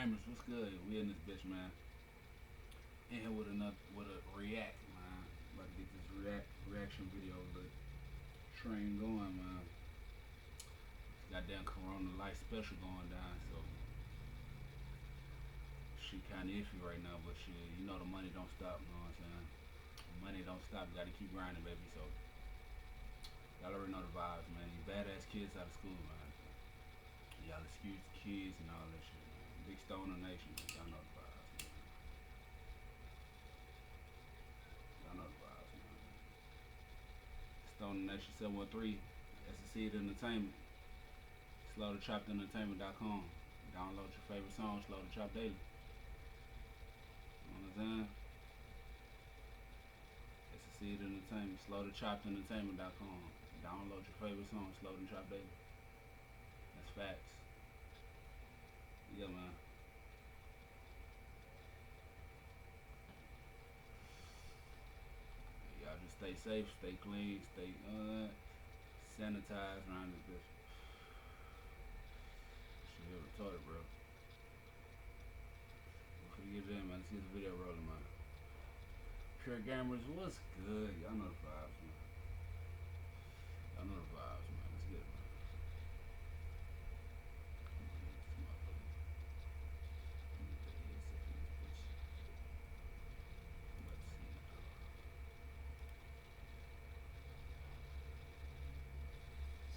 Gamers, what's good? We in this bitch, man. In here with a react, man. About to get this reaction video the train going, man. Goddamn Corona Light special going down, so she kinda iffy right now, but shit, you know the money don't stop, you know what I'm saying? Money don't stop, you gotta keep grinding, baby, so y'all already know the vibes, man. You badass kids out of school, man. Y'all excuse the kids and all that shit, man. Big Stoner Nation, man. Y'all know the vibes, man. Y'all know the vibes, man. Stoner Nation 713, SSC Entertainment, SlowTheChoppedEntertainment.com. Download your favorite songs, Slow the Chop Daily. You know what I'm saying? SSC Entertainment, SlowTheChoppedEntertainment.com. Download your favorite songs, Slow the Chop Daily. That's facts. Yeah, man. Y'all just stay safe, stay clean, stay sanitized around this bitch. Shit, here retarded, bro. Before we get it in, man, let's get the video rolling, man. Pure Gamers, what's good? Y'all know the vibes, man. Y'all know the vibes, man. Let's get it, man.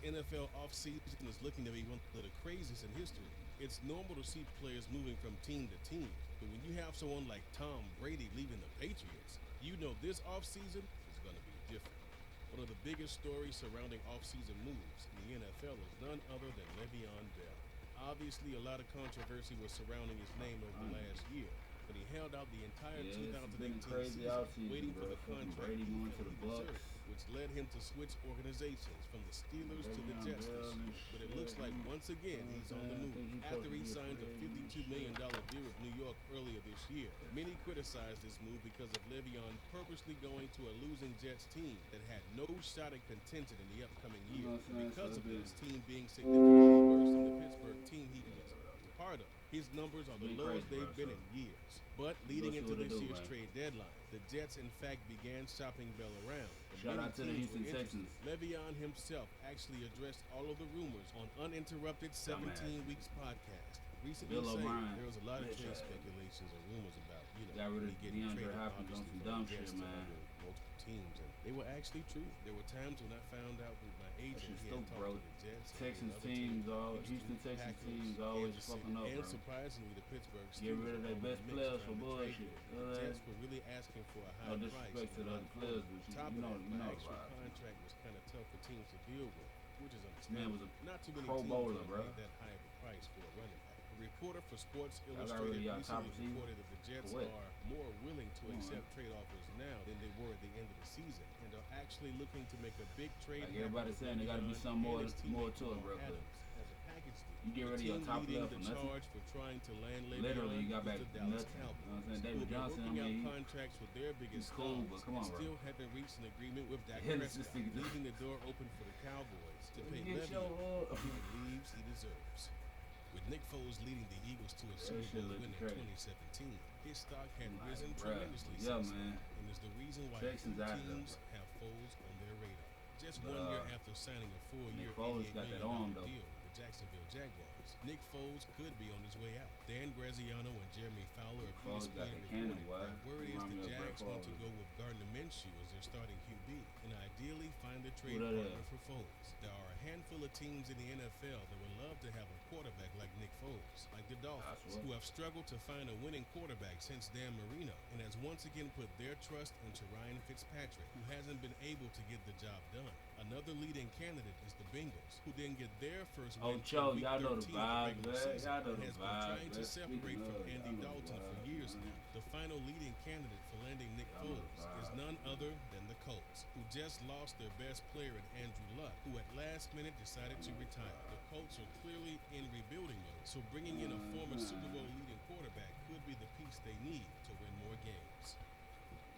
NFL offseason is looking to be one of the craziest in history. It's normal to see players moving from team to team, but when you have someone like Tom Brady leaving the Patriots, you know this offseason is going to be different. One of the biggest stories surrounding offseason moves in the NFL is none other than Le'Veon Bell. Obviously, a lot of controversy was surrounding his name over the last year, but he held out the entire Yeah, it's been 2018 crazy season offseason, waiting for bro. the Fucking contract Brady he going to felt the he Bucks. deserved, which led him to switch organizations from the Steelers to the Le'Veon Jets Bell this and year. But it shit, looks like man. once again he's on the I move. think he After supposed to he be a signed a free agent and $52 shit. million deal with New York earlier this year, many criticized this move because of Le'Veon purposely going to a losing Jets team that had no shot at contention in the upcoming You year. know what I'm saying? So Because it's of been, this team being significantly worse than the Pittsburgh team he was a part of, his numbers are it's the been lowest crazy, bro. they've been So in years. But we go leading see into what it this do, year's man. trade deadline, the Jets in fact began shopping Bell around. And Shout many out to the teams were Houston interested. Texans. Le'Veon himself actually addressed all of the rumors on Uninterrupted 17 Dumbass. Weeks podcast, recently Bill saying O'Brien, there was a lot of bitch trade ass. speculations and rumors about, Got rid me of getting DeAndre traded, Hopkins on obviously, some from dumb the Jets shit, to man. multiple teams, and they were actually true. There were times when I found out with my That agent shit's he had stupid, talked bro. to the Jets, Texans other teams, Houston Texans Packers, teams always Kansas fucking City, up, and bro. surprisingly, the Pittsburgh Get Steelers rid of were their all in best the mix players for trying to trade bullshit. him. The Jets were really asking for a No high price disrespect to and the a other lot for players, him. but On top you of know, that, you my know the actual vibes, man. contract was kind of tough for teams to deal with, which is This man was understandable. a Not too many Pro teams Bowler, would bro. have paid that high of a price for a running back. A reporter for Sports Y'all got rid of Illustrated y'all top recently receiver. reported that the Jets For what? are more willing to Come on, accept man. trade offers now than they were at the end of the season, and are actually looking to make a big trade Like happen everybody's with saying, there got to be Le'Veon some and more his to teammate it, Jamal bro. Cause Adams as a package deal. you get The rid of your team top leading left the for nothing. charge for trying to land Literally, you Le'Veon got is back the Dallas nothing. You know what I'm Cowboys, saying? who David have been Johnson, I working out mean, contracts with their biggest he's cool, stars but come and on, bro. still haven't reached an agreement with Dak Yeah, this Prescott, nigga- leaving the door open for the Cowboys to pay Get your Le'Veon what he believes he deserves. With Nick Foles leading the Eagles to a Super shit Bowl look win in crazy. 2017, his stock had Like, risen bruh, tremendously yeah, since man. then, and is the reason why Texans few out there, teams bro. have Foles on their radar. Just But, 1 year after signing a 4-year, Nick Foles $88 got that million arm, though. deal with the Jacksonville Jaguars, Nick Foles could be on his way out. Dan Graziano and Jeremy Fowler of Foles got ESPN the cannon, reported boy. that word is Remind the me of Brett Jags want to Favre. go with Gardner Minshew as their starting QB and ideally find a trade that partner is? for Foles. There are a handful of teams in the NFL that would love to have a quarterback like Nick Foles, like the Dolphins, That's what- who have struggled to find a winning quarterback since Dan Marino and has once again put their trust into Ryan Fitzpatrick, who hasn't been able to get the job done. Another leading candidate is the Bengals, who didn't get their first Oh, win Joe, till week y'all know the 13 of the vibes, regular man. season, Y'all know and the has been vibes, trying to man. separate Speaking from of, Andy y'all know the Dalton for vibes, years man. now. The final leading candidate for landing Nick Y'all know the Foles is vibes. none other than the Colts, who just lost their best player in Andrew Luck, who at last minute decided to retire. The Colts are clearly in rebuilding mode, so bringing in a former Super Bowl leading quarterback could be the piece they need to win more games.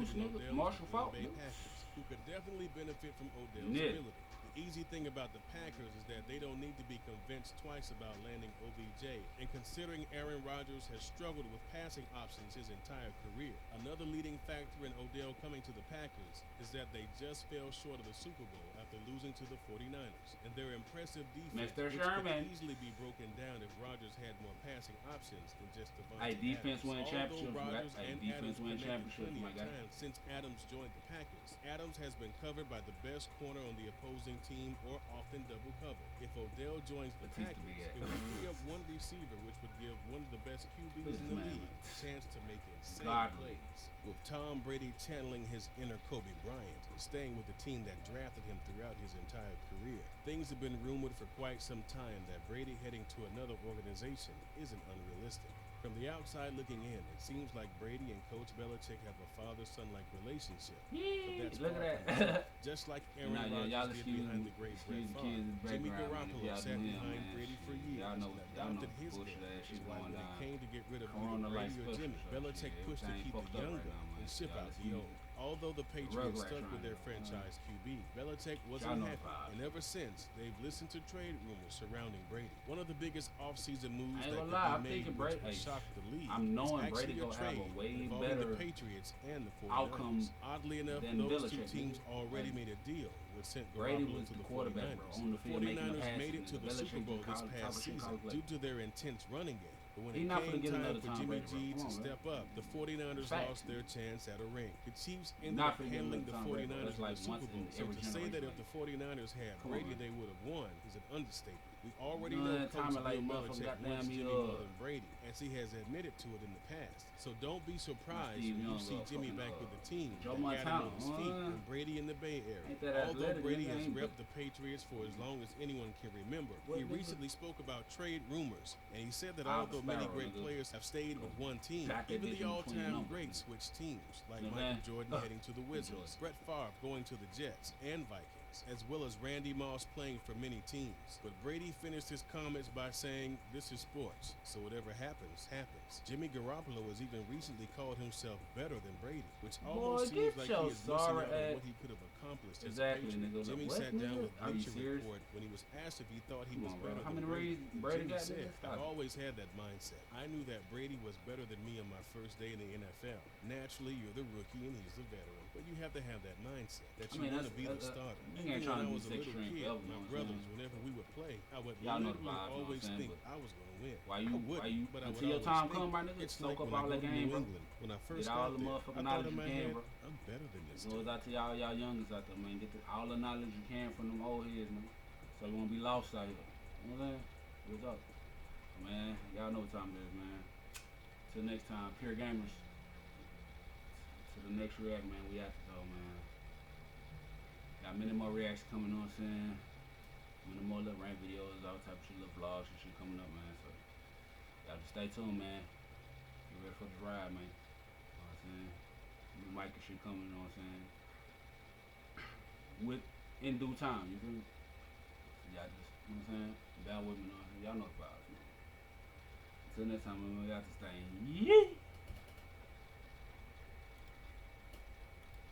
Deuce, picking up nigga. Dale Marshall Green Faulk, Bay nigga. Packers. who could definitely benefit from Odell's Nick. ability. The easy thing about the Packers is that they don't need to be convinced twice about landing OBJ, and considering Aaron Rodgers has struggled with passing options his entire career. Another leading factor in Odell coming to the Packers is that they just fell short of the Super Bowl after losing to the 49ers, and their impressive defense, Mr. which Sherman. could easily be broken down if Rodgers had more passing options than just Devontae Hey, defense Adams. win Although championships. Rodgers Hey, and defense Adams win connected championships, plenty my of guy. times since Adams joined the Packers. Adams has been covered by the best corner on the opposing team or often double covered. If Odell joins the Batista Packers, big ass. it would free up one receiver, which would give one of the best QBs This in the man, league man. a chance to make insane Godly. plays. With Tom Brady channeling his inner Kobe Bryant, staying with the team that drafted him throughout his entire career, things have been rumored for quite some time that Brady heading to another organization isn't unrealistic. From the outside looking in, it seems like Brady and Coach Belichick have a father-son-like relationship. But that's Look far at from that. true. Just like Aaron Nah, Rodgers y'all did excuse behind me. the great Excuse Brett the kids in the Favre, Jimmy background, man, if Garoppolo y'all sat do him, behind man, Brady for shit. years Y'all know and y'all know adopted his bullshit belt, ass which shit is why going when it down. came to get rid of Corona either like Brady or special Jimmy, stuff, Belichick shit. pushed to Everything keep the fucked up young right now, gun man. and ship Y'all out the excuse old. me. Although the Patriots Rugrats stuck with their trying to, franchise QB, Belichick Y'all wasn't know happy, the vibes. and ever since, they've listened to trade rumors surrounding Brady. One of the biggest offseason moves I ain't that gonna could lie, be I'm made, thinking which Brady- would hey, shock the league, I'm is knowing actually Brady a gonna have a trade way involving better the Patriots and the 49ers. outcome Oddly enough, than those two Belichick teams did. already Like, made a deal which sent Brady Garoppolo was to the the quarterback, 49ers. bro, on the The field making the 49ers passes. made it to the Belichick Super Bowl just this called- past called- season called play. due to their intense running game. But when He it not finna came get time another for Tom Jimmy Brady, bro. G Come to on, bro. step up, the 49ers Fact. lost their chance at a ring. The Chiefs ended Not up finna get handling another the Tom Brady, bro. 49ers That's in like the Super once in Bowl. So every to say that generation, if the 49ers had Come on, Brady, man. they would have won is an understatement. We already You know know that Coach time Bill of like motherfucker Belichick goddamn wants me, Jimmy more than Brady, as he has admitted to it in the past. So don't be surprised Steve when you Young, see Jimmy fucking, back with the team Joe that had him Montana, on his feet and Brady in the Bay Area. Ain't that Although athletic, Brady nigga, has ain't repped but- the Patriots for as long as anyone can remember, What he nigga? recently spoke about trade rumors, and he said that Albert although many Sparrow, great nigga. players have stayed with one team, Got that even bitch the in between all-time numbers, greats nigga. switched teams, like You know what Michael I'm saying? Jordan heading to the Wizards, Brett Favre going to the Jets and Vikings, as well as Randy Moss playing for many teams. But Brady finished his comments by saying, "This is sports, so whatever happens, happens." Jimmy Garoppolo has even recently called himself better than Brady, which almost Boy, seems get like your he is missing sorry out on ass- what he could have accomplished as Exactly, a Patriot. nigga. Jimmy What, sat down nigga? with Are you Bleacher serious? Report when he was asked if he thought he Come was on, bro. better How than many Brady. rings Brady Jimmy got, said, nigga? Stop "I've it. always had that mindset. I knew that Brady was better than me on my first day in the NFL. Naturally, you're the rookie and he's the veteran, but you have to have that mindset that I you mean, want to that's- be the that's- starter." nigga ain't Even when trying I to be was a six little string kid, forever, my you know what I'm brothers, saying? whenever we would play, I would Y'all know the literally vibes, you know what I'm always saying, think but I was going to win. Why I you- wouldn't, why you- but I would until your always time think, come, my nigga, it's soak like up when I all go that to game, New bro. England. When I first Get all got the there, motherfucking I thought knowledge in you my can, head, bro. I'm better than this Goes dude. out to y'all youngins out there, man. Get all the knowledge you can from them old heads, man. So you won't be lost out here. You know what I'm saying? What's up? Man, y'all know what time it is, man. Till next time, Pure Gamers. To the next react, man. We have to go, man. Got many more reacts coming on, saying. Many more little rant videos, all type of shit, little vlogs and shit coming up, man. So, y'all just stay tuned, man. Get ready for this ride, man. You know what I'm saying? New mic and shit coming, you know what I'm saying? With, in due time, you feel me? Y'all just, you know what I'm saying? Bear with me, you know what I'm saying? Y'all know the vibes, man. Until next time, man, we got to stay. Yeet!